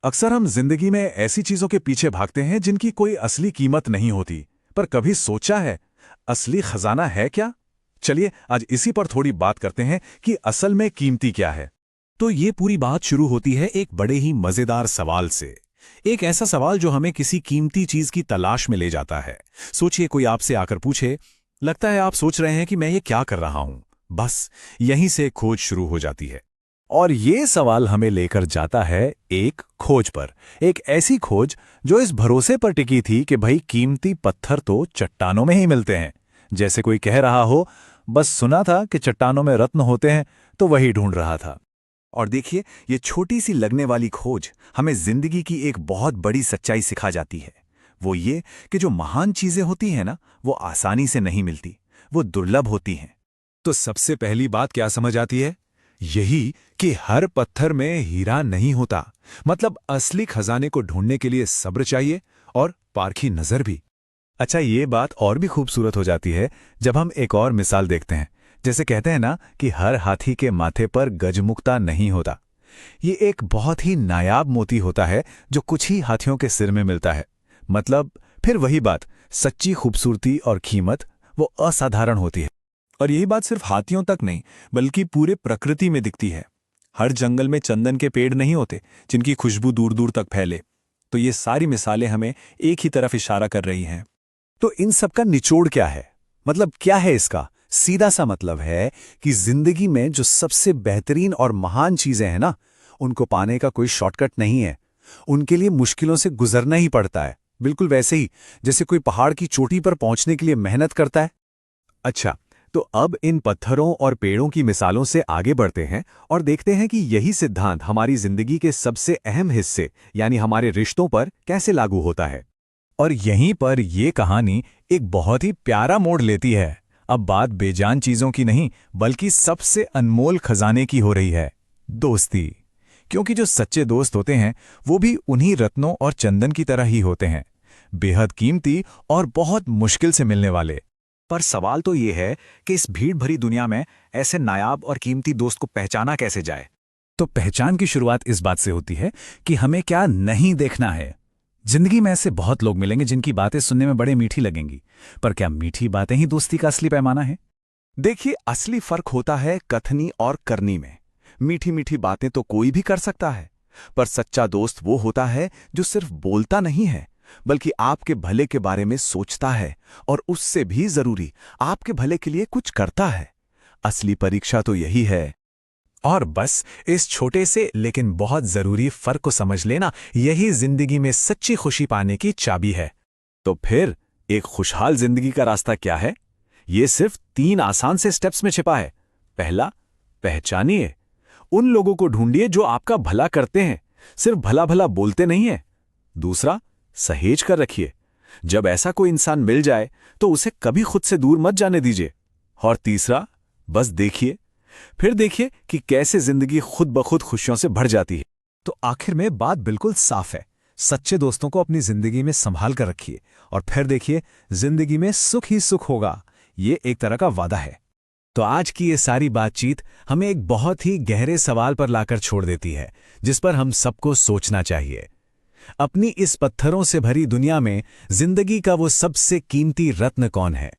अक्सर हम जिंदगी में ऐसी चीजों के पीछे भागते हैं जिनकी कोई असली कीमत नहीं होती। पर कभी सोचा है, असली खजाना है क्या? चलिए आज इसी पर थोड़ी बात करते हैं कि असल में कीमती क्या है। तो ये पूरी बात शुरू होती है एक बड़े ही मजेदार सवाल से। एक ऐसा सवाल जो हमें किसी कीमती चीज की तलाश में ले जाता है। सोचिए कोई आपसे आकर पूछे, लगता है आप सोच रहे हैं कि मैं ये क्या कर रहा हूं। बस यहीं से खोज शुरू हो जाती है। और ये सवाल हमें लेकर जाता है एक खोज पर, एक ऐसी खोज जो इस भरोसे पर टिकी थी कि भाई कीमती पत्थर तो चट्टानों में ही मिलते हैं। जैसे कोई कह रहा हो, बस सुना था कि चट्टानों में रत्न होते हैं तो वही ढूंढ रहा था। और देखिए, ये छोटी सी लगने वाली खोज हमें जिंदगी की एक बहुत बड़ी सच्चाई सिखा जाती है। वो ये कि जो महान चीजें होती हैं ना, वो आसानी से नहीं मिलती, वो दुर्लभ होती हैं। तो सबसे पहली बात क्या समझ आती है? यही कि हर पत्थर में हीरा नहीं होता। मतलब असली खजाने को ढूंढने के लिए सब्र चाहिए और पारखी नजर भी। अच्छा, ये बात और भी खूबसूरत हो जाती है जब हम एक और मिसाल देखते हैं। जैसे कहते हैं ना कि हर हाथी के माथे पर गजमुक्ता नहीं होता। ये एक बहुत ही नायाब मोती होता है जो कुछ ही हाथियों के सिर में मिलता है। मतलब फिर वही बात, सच्ची खूबसूरती और कीमत वो असाधारण होती है। और यही बात सिर्फ हाथियों तक नहीं, बल्कि पूरे प्रकृति में दिखती है। हर जंगल में चंदन के पेड़ नहीं होते जिनकी खुशबू दूर दूर तक फैले। तो ये सारी मिसालें हमें एक ही तरफ इशारा कर रही हैं। तो इन सब का निचोड़ क्या है? मतलब क्या है इसका? सीधा सा मतलब है कि जिंदगी में जो सबसे बेहतरीन और महान चीजें हैं ना, उनको पाने का कोई शॉर्टकट नहीं है। उनके लिए मुश्किलों से गुजरना ही पड़ता है। बिल्कुल वैसे ही जैसे कोई पहाड़ की चोटी पर पहुंचने के लिए मेहनत करता है। अच्छा, तो अब इन पत्थरों और पेड़ों की मिसालों से आगे बढ़ते हैं और देखते हैं कि यही सिद्धांत हमारी जिंदगी के सबसे अहम हिस्से यानी हमारे रिश्तों पर कैसे लागू होता है। और यहीं पर यह कहानी एक बहुत ही प्यारा मोड़ लेती है। अब बात बेजान चीजों की नहीं, बल्कि सबसे अनमोल खजाने की हो रही है, दोस्ती। क्योंकि जो सच्चे दोस्त होते हैं वो भी उन्हीं रत्नों और चंदन की तरह ही होते हैं, बेहद कीमती और बहुत मुश्किल से मिलने वाले। पर सवाल तो ये है कि इस भीड़ भरी दुनिया में ऐसे नायाब और कीमती दोस्त को पहचाना कैसे जाए। तो पहचान की शुरुआत इस बात से होती है कि हमें क्या नहीं देखना है। जिंदगी में ऐसे बहुत लोग मिलेंगे जिनकी बातें सुनने में बड़े मीठी लगेंगी, पर क्या मीठी बातें ही दोस्ती का असली पैमाना है? देखिए, असली फर्क होता है कथनी और करनी में। मीठी मीठी बातें तो कोई भी कर सकता है, पर सच्चा दोस्त वो होता है जो सिर्फ बोलता नहीं है, बल्कि आपके भले के बारे में सोचता है और उससे भी जरूरी आपके भले के लिए कुछ करता है। असली परीक्षा तो यही है। और बस इस छोटे से लेकिन बहुत जरूरी फर्क को समझ लेना, यही जिंदगी में सच्ची खुशी पाने की चाबी है। तो फिर एक खुशहाल जिंदगी का रास्ता क्या है? ये सिर्फ 3 आसान से स्टेप्स में छिपा है। पहला, पहचानिए। उन लोगों को ढूंढिए जो आपका भला करते हैं, सिर्फ भला भला बोलते नहीं है। दूसरा, सहेज कर रखिए। जब ऐसा कोई इंसान मिल जाए तो उसे कभी खुद से दूर मत जाने दीजिए। और तीसरा, बस देखिए, फिर देखिए कि कैसे जिंदगी खुद ब खुद खुशियों से भर जाती है। तो आखिर में बात बिल्कुल साफ है, सच्चे दोस्तों को अपनी जिंदगी में संभाल कर रखिए और फिर देखिए जिंदगी में सुख ही सुख होगा। ये एक तरह का वादा है। तो आज की ये सारी बातचीत हमें एक बहुत ही गहरे सवाल पर लाकर छोड़ देती है, जिस पर हम सबको सोचना चाहिए। अपनी इस पत्थरों से भरी दुनिया में जिंदगी का वो सबसे कीमती रत्न कौन है?